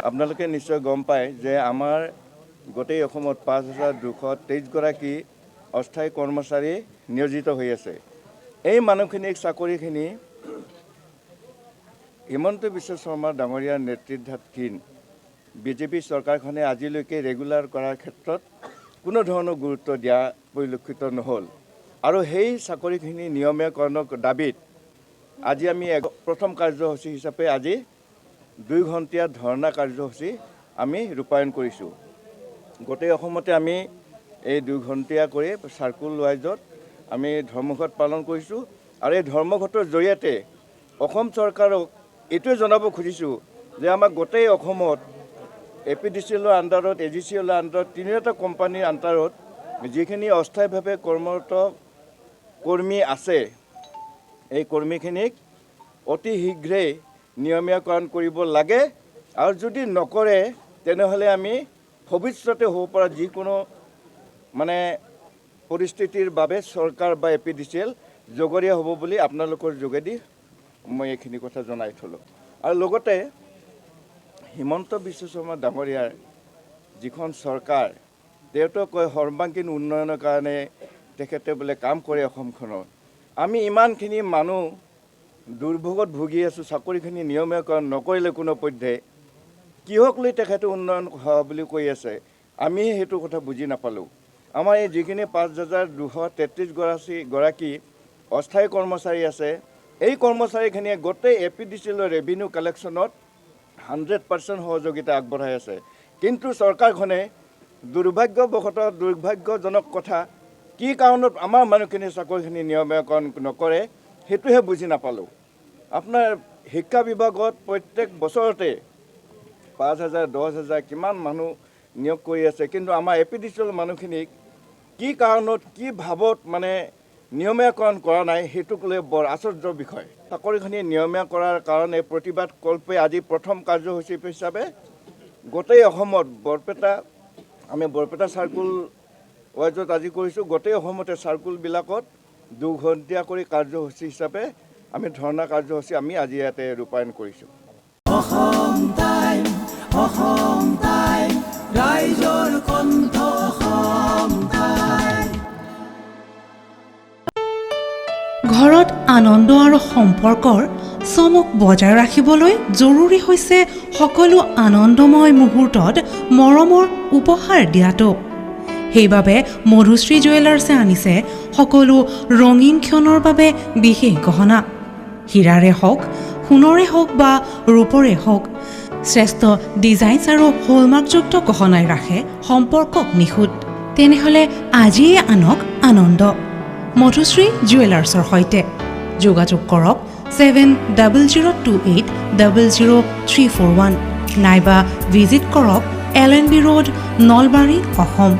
আপোনালোকে নিশ্চয় গম পায় যে আমাৰ গোটেই অসমত ৫,২২৩ গৰাকী অস্থায়ী কৰ্মচাৰী নিয়োজিত হৈ আছে। এই মানুহখিনিক চাকৰিখিনি হিমন্ত বিশ্ব শৰ্মা ডাঙৰীয়াৰ নেতৃত্বাধীন বিজেপি চৰকাৰখনে আজিলৈকে ৰেগুলাৰ কৰাৰ ক্ষেত্ৰত কোনো ধৰণৰ গুৰুত্ব দিয়া পৰিলক্ষিত নহ'ল। আৰু সেই চাকৰিখিনি নিয়মীয়াকৰণৰ দাবীত আজি আমি প্ৰথম কাৰ্যসূচী হিচাপে আজি 2 ঘণ্টীয়া ধৰ্ণা কাৰ্যসূচী আমি ৰূপায়ণ কৰিছোঁ। গোটেই অসমতে আমি এই 2 ঘণ্টীয়া কৰি চাৰ্কুল ৱাইজত আমি ধৰ্মঘট পালন কৰিছোঁ। আৰু এই ধৰ্মঘটৰ জৰিয়তে অসম চৰকাৰক এইটোৱে জনাব খুজিছোঁ যে আমাক গোটেই অসমত APDCLৰ আণ্ডাৰত AGCLৰ আণ্ডাৰত 3টা কোম্পানীৰ আণ্ডাৰত যিখিনি অস্থায়ীভাৱে কৰ্মৰত কৰ্মী আছে এই কৰ্মীখিনিক অতি শীঘ্ৰেই নিয়মীয়াকৰণ কৰিব লাগে। আৰু যদি নকৰে তেনেহ'লে আমি ভৱিষ্যতে হ'ব পৰা যিকোনো পৰিস্থিতিৰ বাবে চৰকাৰ বা APDCL জগৰীয়া হ'ব বুলি আপোনালোকৰ যোগেদি মই এইখিনি কথা জনাই থলোঁ। আৰু লগতে হিমন্ত বিশ্ব শৰ্মা ডাঙৰীয়াৰ যিখন চৰকাৰ তেওঁতো কয় সৰ্বাংগীন উন্নয়নৰ কাৰণে তেখেতে বোলে কাম কৰে অসমখনত। আমি ইমানখিনি মানুহ দুৰ্ভোগত ভুগি আছোঁ, চাকৰিখিনি নিয়মীয়াকৰণ নকৰিলে কোনো পধ্যে কিহক লৈ তেখেতে উন্নয়ন হোৱা বুলি কৈ আছে আমি সেইটো কথা বুজি নাপালোঁ। আমাৰ এই যিখিনি ৫,২৩৩ গৰাকী অস্থায়ী কৰ্মচাৰী আছে এই কৰ্মচাৰীখিনিয়ে গোটেই APDCLৰ ৰেভিনিউ কালেকশ্যনত 100% সহযোগিতা আগবঢ়াই আছে। কিন্তু চৰকাৰখনে দুৰ্ভাগ্যজনক কথা কি কাৰণত আমাৰ মানুহখিনি চাকৰিখিনি নিয়মীয়াকৰণ নকৰে সেইটোহে বুজি নাপালোঁ। আপোনাৰ শিক্ষা বিভাগত প্ৰত্যেক বছৰতে 5,000 10,000 কিমান মানুহ নিয়োগ কৰি আছে, কিন্তু আমাৰ APDCL মানুহখিনিক কি কাৰণত কি ভাৱত নিয়মীয়াকৰণ কৰা নাই সেইটোক লৈ বৰ আশ্চৰ্যৰ বিষয়। চাকৰিখিনি নিয়মীয়া কৰাৰ কাৰণে প্ৰতিবাদ কল্পে আজি প্ৰথম কাৰ্যসূচী হিচাপে গোটেই অসমত বৰপেটা চাৰ্কুল ৱাইজত আজি কৰিছোঁ। গোটেই অসমতে চাৰ্কুলবিলাকত 2 ঘণ্টীয়া কৰি কাৰ্যসূচী হিচাপে আমি ধৰ্ণা কাৰ্যসূচী আমি আজি ইয়াতে ৰূপায়ণ কৰিছোঁ। ঘৰত আনন্দ আৰু সম্পৰ্কৰ চমক বজাই ৰাখিবলৈ জৰুৰী হৈছে সকলো আনন্দময় মুহূৰ্তত মৰমৰ উপহাৰ দিয়াটো। সেইবাবে মধুশ্ৰী জুৱেলাৰ্ছে আনিছে সকলো ৰঙীন ক্ষণৰ বাবে বিশেষ গহনা। হীৰাৰে হওক, সোণৰে হওক বা ৰূপৰে হওক, শ্ৰেষ্ঠ ডিজাইনছ আৰু হলমাৰ্কযুক্ত গহনাই ৰাখে সম্পৰ্কক নিখুঁত। তেনেহ'লে আজিয়ে আনক আনন্দ মধুশ্ৰী জুৱেলাৰ্ছৰ সৈতে। যোগাযোগ কৰক 7028000341 নাইবা ভিজিট কৰক LNB ৰোড, নলবাৰী, অসম।